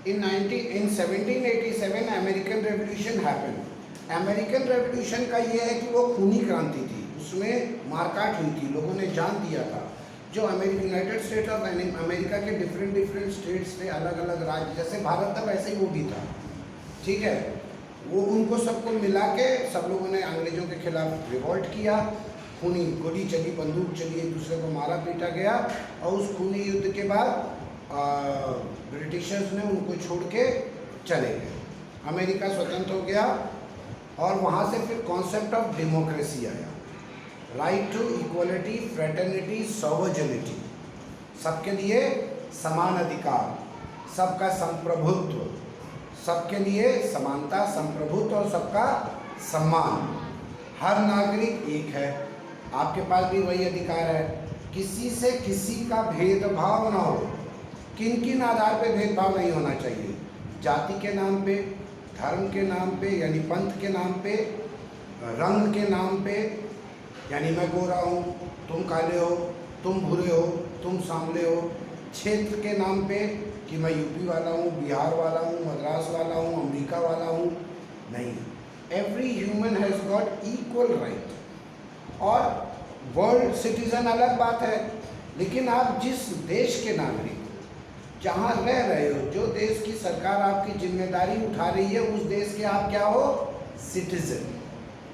in 1787 American revolution happen. American revolution का ये है कि वो खूनी क्रांति थी, उसमें मारकाट हुई थी, लोगों ने जान दिया था। जो यूनाइटेड स्टेट्स ऑफ अमेरिका के डिफरेंट स्टेट्स थे, अलग अलग राज्य, जैसे भारत था वैसे ही वो भी था, ठीक है। वो उनको सबको मिला के सब लोगों ने अंग्रेजों के खिलाफ रिवॉल्ट किया, खूनी गोली चली, बंदूक चली, एक दूसरे को मारा पीटा गया, और उस खूनी युद्ध के बाद ब्रिटिशर्स ने उनको छोड़ के चले गए, अमेरिका स्वतंत्र हो गया। और वहाँ से फिर कॉन्सेप्ट ऑफ डेमोक्रेसी आया, right to equality, fraternity, sovereignty, सबके लिए समान अधिकार, सबका संप्रभुत्व, सबके लिए समानता, संप्रभुत्व और सबका सम्मान। हर नागरिक एक है, आपके पास भी वही अधिकार है, किसी से किसी का भेदभाव ना हो। किन किन आधार पे भेदभाव नहीं होना चाहिए? जाति के नाम पे, धर्म के नाम पे यानी पंथ के नाम पे, रंग के नाम पे यानी मैं गोरा हूँ, तुम काले हो, तुम भूरे हो, तुम सांवले हो, क्षेत्र के नाम पे कि मैं यूपी वाला हूँ, बिहार वाला हूँ, मद्रास वाला हूँ, अमेरिका वाला हूँ, नहीं। Every human has got equal right. और वर्ल्ड सिटीजन अलग बात है, लेकिन आप जिस देश के नागरिक जहाँ रह रहे हो, जो देश की सरकार आपकी जिम्मेदारी उठा रही है, उस देश के आप क्या हो? सिटीजन।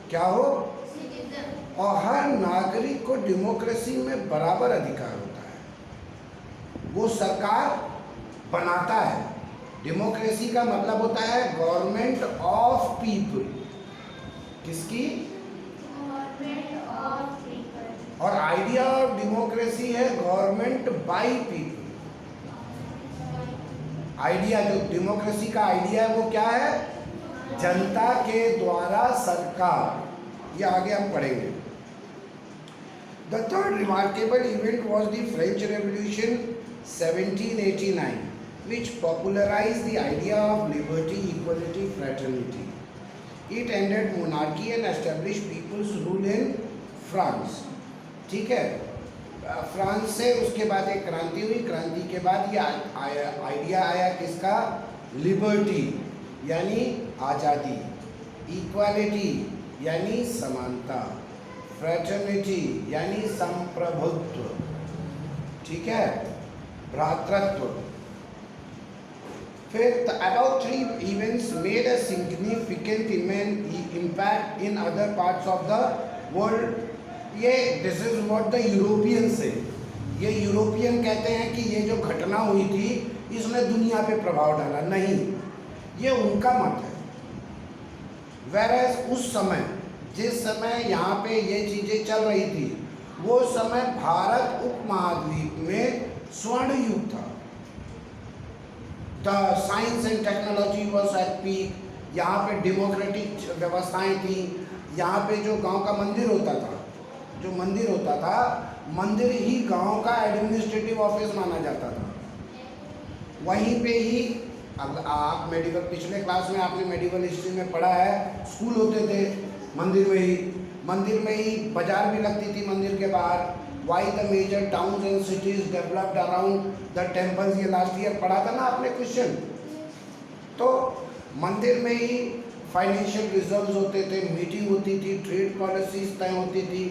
क्या हो? सिटीजन। और हर नागरिक को डेमोक्रेसी में बराबर अधिकार होता है, वो सरकार बनाता है। डेमोक्रेसी का मतलब होता है गवर्नमेंट ऑफ पीपल। किसकी? Government of people. और आइडिया ऑफ डेमोक्रेसी है गवर्नमेंट बाय पीपल। आइडिया, जो डेमोक्रेसी का आइडिया है वो क्या है? जनता के द्वारा सरकार। ये आगे हम पढ़ेंगे। The third remarkable event was the French revolution 1789, which popularized the idea of liberty, equality, fraternity. It ended monarchy and established people's rule in France. ठीक है, फ्रांस से उसके बाद एक क्रांति हुई, क्रांति के बाद ये आइडिया आया किसका? लिबर्टी यानी आज़ादी, इक्वालिटी यानी समानता, फ्रेटर्निटी यानी संप्रभुत्व, ठीक है, भ्रातृत्व। फिर about three events made a significant impact in other parts of the world. ये this is what the European से, ये यूरोपियन कहते हैं कि ये जो घटना हुई थी इसने दुनिया पे प्रभाव डाला। नहीं, ये उनका मत है। whereas उस समय, जिस समय यहाँ पे ये चीज़ें चल रही थी, वो समय भारत उपमहाद्वीप में स्वर्ण युग था। The science and technology was at peak. यहाँ पे डेमोक्रेटिक व्यवस्थाएं थी। यहाँ पे जो गांव का मंदिर होता था, जो मंदिर होता था, मंदिर ही गांव का एडमिनिस्ट्रेटिव ऑफिस माना जाता था। वहीं पे ही अब आप मेडिकल, पिछले क्लास में आपने मेडिकल हिस्ट्री में पढ़ा है, स्कूल होते थे मंदिर में ही बाजार भी लगती थी मंदिर के बाहर। Why the major towns and cities developed around the temples, ये लास्ट ईयर पढ़ा था ना आपने क्वेश्चन। तो मंदिर में ही फाइनेंशियल रिजर्व्स होते थे, मीटिंग होती थी, ट्रेड पॉलिसीज तय होती थी।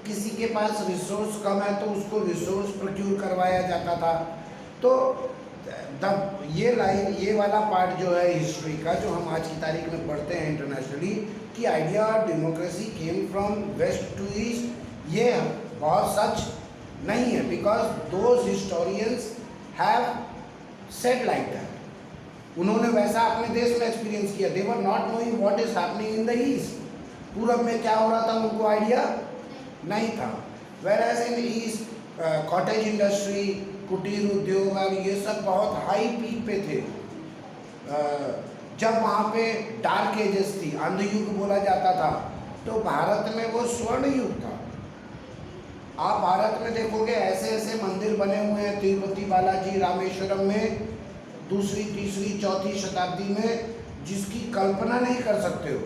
किसी के पास रिसोर्स कम है तो उसको रिसोर्स प्रोक्यूर करवाया जाता था। तो ये वाला पार्ट जो है हिस्ट्री का, जो हम आज की तारीख में पढ़ते हैं इंटरनेशनली, कि idea of democracy came from west to east, ये बहुत सच नहीं है। Because those historians have said like that. उन्होंने वैसा अपने देश में एक्सपीरियंस किया। They were not knowing what is happening in the east. पूरब में क्या हो रहा था उनको आइडिया नहीं था। Whereas in east cottage industry, कुटीर उद्योग और ये सब बहुत हाई पीक पे थे। जब वहाँ पे डार्क एजेस थी, अंधयुग बोला जाता था, तो भारत में वो स्वर्ण युग था। आप भारत में देखोगे ऐसे ऐसे मंदिर बने हुए हैं, तिरुपति बालाजी, रामेश्वरम में, दूसरी, तीसरी, चौथी शताब्दी में, जिसकी कल्पना नहीं कर सकते हो।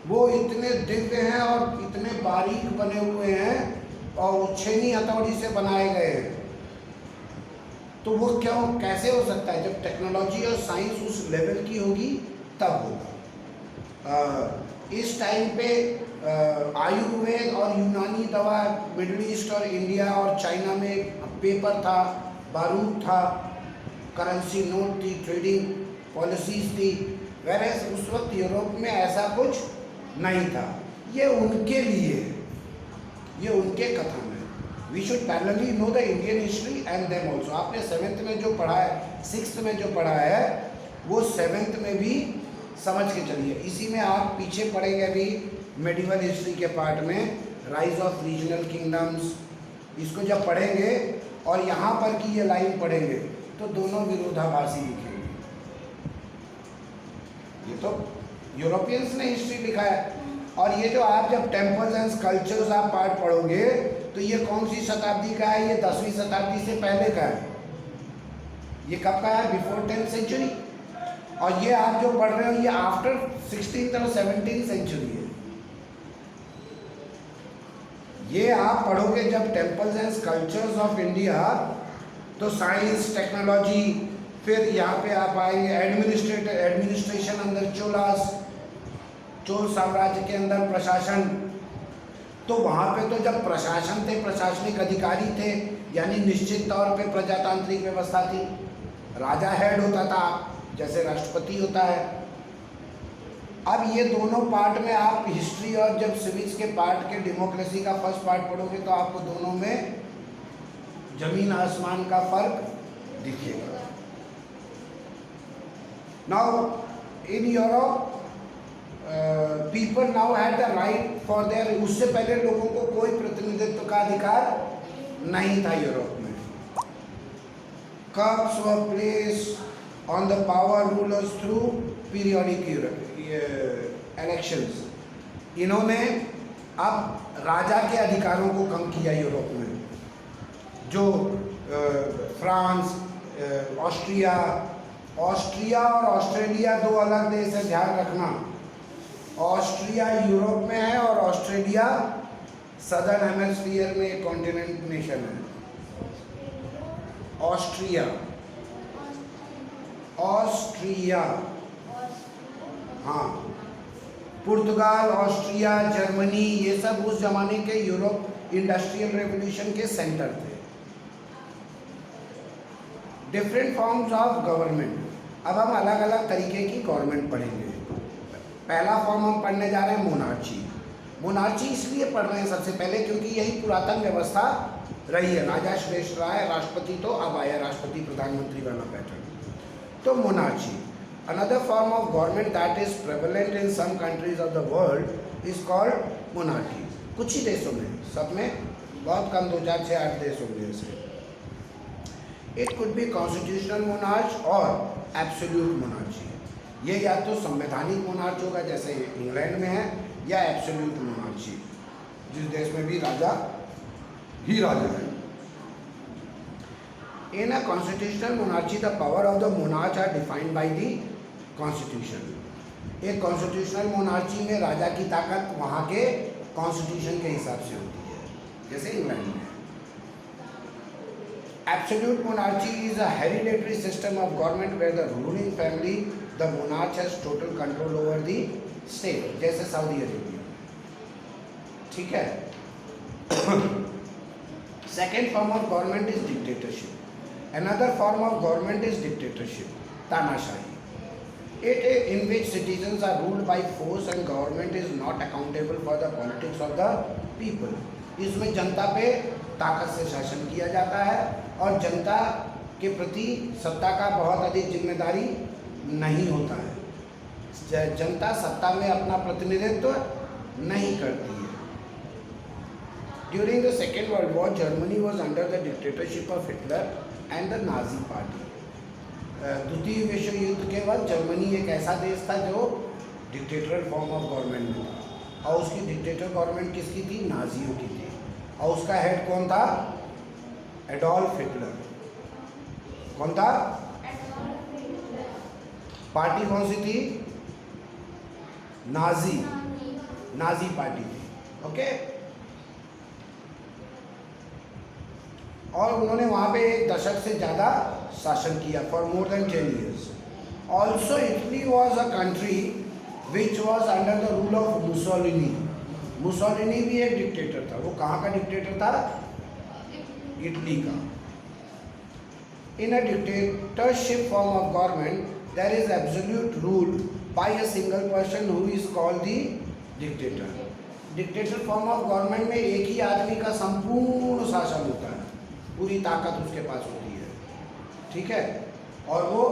वो इतने दिव्य हैं और इतने बारीक बने हुए हैं और छेनी हथौड़ी से बनाए गए हैं। तो वो क्यों कैसे हो सकता है? जब टेक्नोलॉजी और साइंस उस लेवल की होगी तब होगा। इस टाइम पे आयुर्वेद और यूनानी दवा, मिडिल ईस्ट और इंडिया और चाइना में पेपर था, बारूद था, करेंसी नोट थी, ट्रेडिंग पॉलिसीज थी। वेरएज उस वक्त यूरोप में ऐसा कुछ नहीं था। ये उनके लिए, ये उनके कथन है। We should parallelly know the Indian history and them also. आपने 7th में जो पढ़ा है, 6th में जो पढ़ा है, वो 7th में भी समझ के चलिए। इसी में आप पीछे पढ़ेंगे अभी मेडिवल हिस्ट्री के पार्ट में, राइज ऑफ रीजनल किंगडम्स। इसको जब पढ़ेंगे और यहाँ पर की ये लाइन पढ़ेंगे तो दोनों विरोधाभासी लिखेंगे। ये तो यूरोपियंस ने हिस्ट्री लिखा है, और ये जो आप जब टेम्पल्स एंड स्कल्पचर्स आप पार्ट पढ़ोगे तो ये कौन सी शताब्दी का है? ये 10वीं शताब्दी से पहले का है। ये कब का है? Before 10th century. और ये आप जो पढ़ रहे हो ये आफ्टर 16th और 17th सेंचुरी है। ये आप पढ़ोगे जब temples and sculptures of India, तो साइंस, टेक्नोलॉजी, फिर यहाँ पे आप आएंगे एडमिनिस्ट्रेशन अंदर चोलास, चोल साम्राज्य के अंदर प्रशासन। तो वहाँ पे तो जब प्रशासन थे, प्रशासनिक अधिकारी थे, यानी निश्चित तौर पे प्रजातांत्रिक व्यवस्था थी। राजा हेड होता था, जैसे राष्ट्रपति होता है। अब ये दोनों पार्ट में आप हिस्ट्री और जब सिविक्स के पार्ट के डेमोक्रेसी का फर्स्ट पार्ट पढ़ोगे तो आपको दोनों में जमीन आसमान का फर्क दिखेगा। Now in Europe people now had the right for their, उससे पहले लोगों को कोई प्रतिनिधित्व का अधिकार नहीं था यूरोप में। Curbs were placed on the power rulers through periodic elections. इन्होंने अब राजा के अधिकारों को कम किया यूरोप में। जो फ्रांस, ऑस्ट्रिया और ऑस्ट्रेलिया दो अलग देश है, ध्यान रखना। ऑस्ट्रिया यूरोप में है और ऑस्ट्रेलिया सदर्न हेमिस्फीयर में एक कॉन्टिनेंट नेशन है। ऑस्ट्रिया, हाँ, पुर्तगाल, ऑस्ट्रिया, जर्मनी, ये सब उस जमाने के यूरोप इंडस्ट्रियल रेवोल्यूशन के सेंटर थे। Different forms of government. अब हम अलग अलग तरीके की गवर्नमेंट पढ़ेंगे। पहला फॉर्म हम पढ़ने जा रहे हैं मोनार्ची। मोनार्ची इसलिए पढ़ रहे हैं सबसे पहले क्योंकि यही पुरातन व्यवस्था रही है। राजा श्रेष्ठ रहा है, राष्ट्रपति तो अब आया राष्ट्रपति प्रधानमंत्री वाला पैटर्न। तो monarchy, another form of government that is prevalent in some countries of the world is called monarchy. कुछ ही देशों में, सब में बहुत कम, 2, 4, 6, 8 देश होंगे ऐसे। It could be constitutional monarch or absolute monarchy. ये या तो संवैधानिक मोनार्च होगा जैसे इंग्लैंड में है, या एब्सोल्यूट मोनार्ची, जिस देश में भी राजा ही राजा है। In a constitutional monarchy, the power of the monarch are defined by the constitution. एक कॉन्स्टिट्यूशनल मोनार्ची में राजा की ताकत वहाँ के कॉन्स्टिट्यूशन के हिसाब से होती है, जैसे इंग्लैंड में। Absolute monarchy is a hereditary system of government where the ruling family, the monarch, has total control over the state, जैसे सऊदी अरेबिया। ठीक है। Second form of government is dictatorship. Another form of government is dictatorship, तानाशाही. It in which citizens are ruled by force and government is not accountable for the politics of the people. इसमें जनता पे ताकत से शासन किया जाता है और जनता के प्रति सत्ता का बहुत अधिक जिम्मेदारी नहीं होता है। जनता सत्ता में अपना प्रतिनिधित्व नहीं करती है। During the Second World War, Germany was under the dictatorship of Hitler and the Nazi Party. द्वितीय विश्व युद्ध के बाद जर्मनी एक ऐसा देश था जो डिक्टेटरल फॉर्म ऑफ गवर्नमेंट में था, और उसकी डिक्टेटर गवर्नमेंट किसकी थी? नाजियों की थी। और उसका हेड कौन था? Adolf Hitler. कौन था? पार्टी कौन सी थी? नाजी पार्टी थी। ओके। और उन्होंने वहाँ पे 1 दशक से ज़्यादा शासन किया, for more than 10 years. Also Italy was a country which was under the rule of Mussolini. Mussolini भी एक डिक्टेटर था. वो कहाँ का डिक्टेटर था? इटली का. In a dictatorship form of government there is absolute rule by a single person who is called the dictator. Dictator form of government में एक ही आदमी का संपूर्ण शासन होता है, पूरी ताकत उसके पास होती है, ठीक है, और वो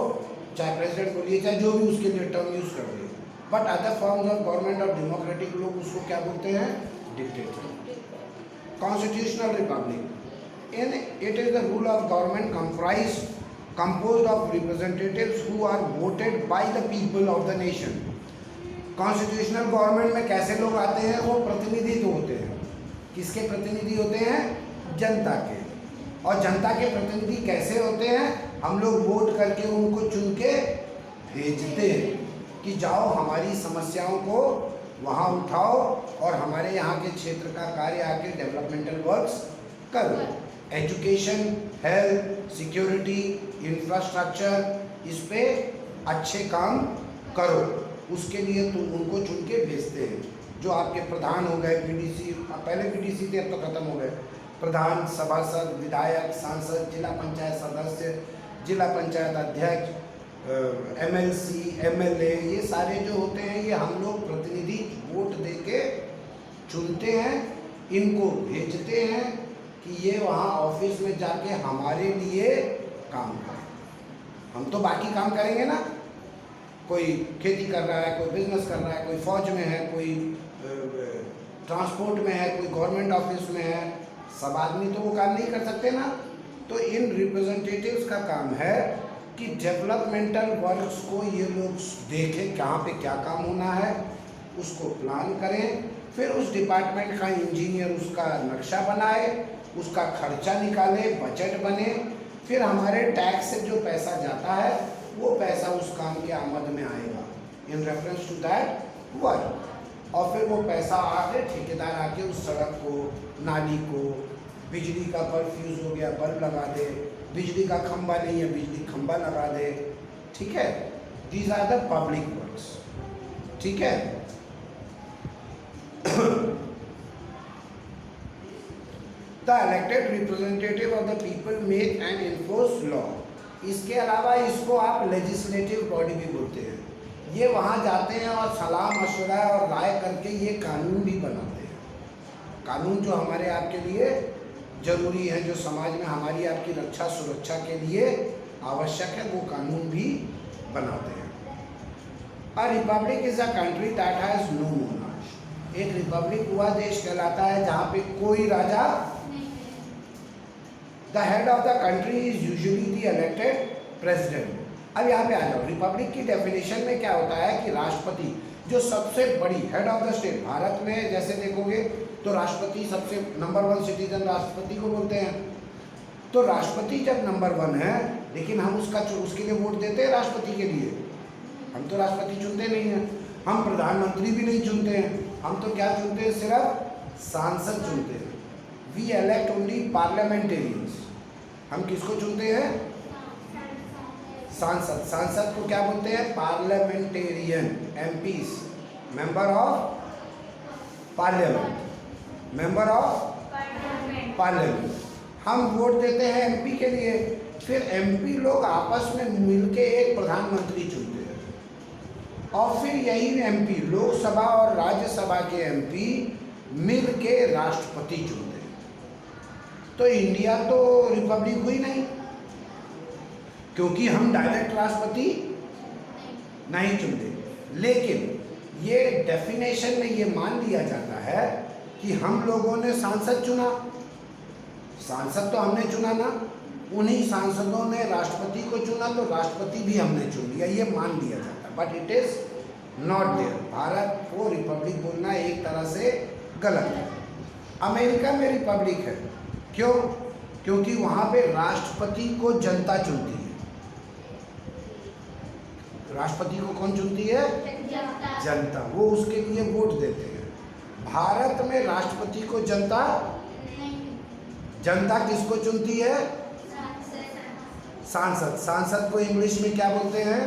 चाहे प्रेसिडेंट बोलिए चाहे जो भी उसके लिए टर्म यूज़ कर दे. But other forms of government और डेमोक्रेटिक लोग उसको क्या बोलते हैं? Dictator. Constitutional republic. In it is the rule of government composed of representatives who are voted by the people of the nation. Constitutional government में कैसे लोग आते हैं? वो प्रतिनिधित्व होते हैं. किसके प्रतिनिधि होते हैं? जनता के. और जनता के प्रतिनिधि कैसे होते हैं? हम लोग वोट करके उनको चुन के भेजते हैं कि जाओ हमारी समस्याओं को वहाँ उठाओ और हमारे यहाँ के क्षेत्र का कार्य आके डेवलपमेंटल वर्क्स करो. एजुकेशन, हेल्थ, सिक्योरिटी, इंफ्रास्ट्रक्चर, इस पे अच्छे काम करो. उसके लिए तो उनको चुन के भेजते हैं. जो आपके प्रधान हो गए, पीडीसी, पहले पीडीसी थे अब तो ख़त्म हो गए, प्रधान, सभासद, विधायक, सांसद, जिला पंचायत सदस्य, जिला पंचायत अध्यक्ष, एमएलसी, एमएलए, ये सारे जो होते हैं ये हम लोग प्रतिनिधि वोट दे के चुनते हैं. इनको भेजते हैं कि ये वहाँ ऑफिस में जाके हमारे लिए काम करें. हम तो बाकी काम करेंगे ना. कोई खेती कर रहा है, कोई बिजनेस कर रहा है, कोई फौज में है, कोई ट्रांसपोर्ट में है, कोई गवर्नमेंट ऑफिस में है. सब आदमी तो वो काम नहीं कर सकते ना. तो इन रिप्रेजेंटेटिव्स का काम है कि डेवलपमेंटल वर्क्स को ये लोग देखें, कहाँ पे क्या काम होना है, उसको प्लान करें. फिर उस डिपार्टमेंट का इंजीनियर उसका नक्शा बनाए, उसका खर्चा निकाले, बजट बने. फिर हमारे टैक्स से जो पैसा जाता है वो पैसा उस काम के आमद में आएगा in reference to that work. और फिर वो पैसा आके ठेकेदार आके उस सड़क को, नाली को, बिजली का बल्ब फ्यूज हो गया बल्ब लगा दे, बिजली का खंभा नहीं है बिजली खंभा लगा दे. ठीक है, these are the public works. ठीक है. The elected representative of the people make and enforce law. इसके अलावा इसको आप लेजिस्लेटिव बॉडी भी बोलते हैं. ये वहाँ जाते हैं और सलाह मशवरा और राय करके ये कानून भी बनाते हैं. कानून जो हमारे आपके लिए जरूरी है, जो समाज में हमारी आपकी रक्षा सुरक्षा के लिए आवश्यक है, वो कानून भी बनाते हैं. A republic is a country that has no monarch. एक रिपब्लिक हुआ देश कहलाता है जहाँ पे कोई राजा. The head of the country is usually the elected president. अब यहाँ पे आ जाओ. रिपब्लिक की डेफिनेशन में क्या होता है कि राष्ट्रपति जो सबसे बड़ी head of the state, Bharat में जैसे देखोगे तो राष्ट्रपति सबसे नंबर 1 सिटीजन राष्ट्रपति को बोलते हैं. तो राष्ट्रपति जब नंबर 1 है, लेकिन हम उसके लिए वोट देते हैं राष्ट्रपति के लिए. हम तो राष्ट्रपति चुनते नहीं हैं. हम प्रधानमंत्री भी नहीं चुनते हैं. हम तो क्या चुनते हैं? सिर्फ सांसद चुनते हैं. We elect only parliamentarians. हम किसको चुनते हैं? सांसद. सांसद को क्या बोलते हैं? Parliamentarian. MPs, member of parliament, member of parliament. हम वोट देते हैं एमपी के लिए. फिर एमपी लोग आपस में मिलके एक प्रधानमंत्री चुनते हैं और फिर यही एमपी लोकसभा और राज्यसभा के एमपी मिल के राष्ट्रपति चुनते हैं. तो इंडिया तो रिपब्लिक हुई नहीं, क्योंकि हम डायरेक्ट राष्ट्रपति नहीं चुनते. लेकिन ये डेफिनेशन में ये मान लिया जाता है कि हम लोगों ने सांसद चुना. सांसद तो हमने चुना ना, उन्हीं सांसदों ने राष्ट्रपति को चुना, तो राष्ट्रपति भी हमने चुन लिया. ये मान लिया जाता है. But it is not there. Bharat को रिपब्लिक बोलना एक तरह से गलत है. अमेरिका में रिपब्लिक है. क्यों? क्योंकि वहाँ पे राष्ट्रपति को जनता चुनती है. राष्ट्रपति को कौन चुनती है? जनता. वो उसके लिए वोट देते हैं. भारत में राष्ट्रपति को जनता जनता किसको चुनती है? सांसद। सांसद को इंग्लिश में क्या बोलते हैं?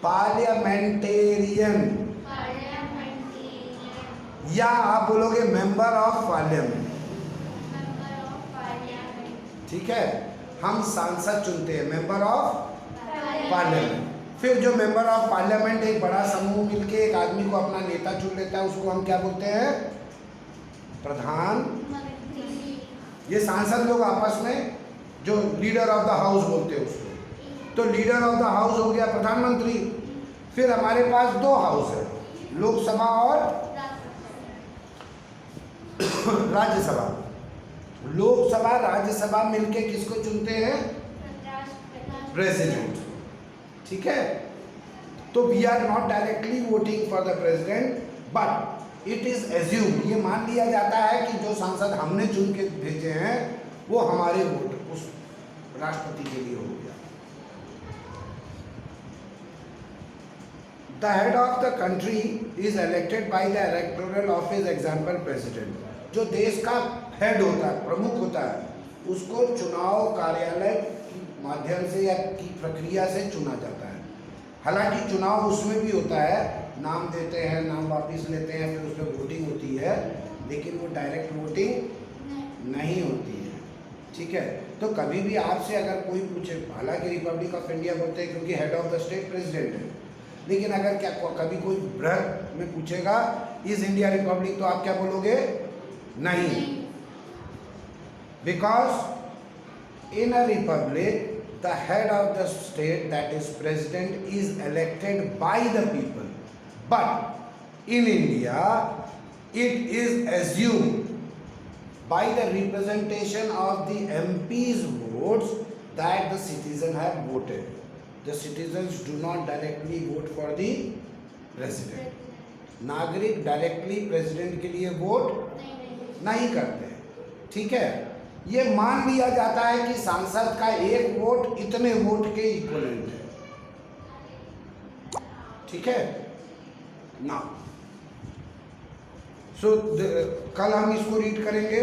पार्लियामेंटेरियन, या आप बोलोगे मेंबर ऑफ पार्लियामेंट। ठीक है, हम सांसद चुनते हैं, मेंबर ऑफ पार्लियामेंट। फिर जो मेंबर ऑफ पार्लियामेंट एक बड़ा समूह मिलके एक आदमी को अपना नेता चुन लेता है, उसको हम क्या बोलते हैं? प्रधान। ये सांसद लोग आपस में जो लीडर ऑफ द हाउस बोलते हैं उसको, तो लीडर ऑफ द हाउस हो गया प्रधानमंत्री। फिर हमारे पास दो हाउस है, लोकसभा और राज्यसभा। लोकसभा राज्यसभा मिलके किसको चुनते हैं? प्रेसिडेंट। ठीक है, तो we are not directly voting for the president, but it is assume, ये मान लिया जाता है कि जो सांसद हमने चुन के भेजे हैं वो हमारे वोट उस राष्ट्रपति के लिए हो गया। The head of the country is elected by the electoral office, example president. जो देश का हेड होता है, प्रमुख होता है, उसको चुनाव कार्यालय के माध्यम से या की प्रक्रिया से चुना जाता है। हालांकि चुनाव उसमें भी होता है, नाम देते हैं, नाम वापस लेते हैं, फिर उसमें वोटिंग होती है, लेकिन वो डायरेक्ट वोटिंग नहीं होती है। ठीक है, तो कभी भी आपसे अगर कोई पूछे, हालांकि रिपब्लिक ऑफ इंडिया बोलते हैं क्योंकि head of the state president है, लेकिन अगर क्या कभी कोई बृहद में पूछेगा इज इंडिया रिपब्लिक, तो आप क्या बोलोगे? नहीं, because in a republic the head of the state, that is president, is elected by the people, but in India it is assumed by the representation of the MP's votes that the citizens have voted. The citizens do not directly vote for the president. नागरिक directly president के लिए vote नहीं करते। ठीक है, ये मान लिया जाता है कि सांसद का एक वोट इतने वोट के इक्वलेंट है। ठीक है ना, सो कल हम इसको रीड करेंगे।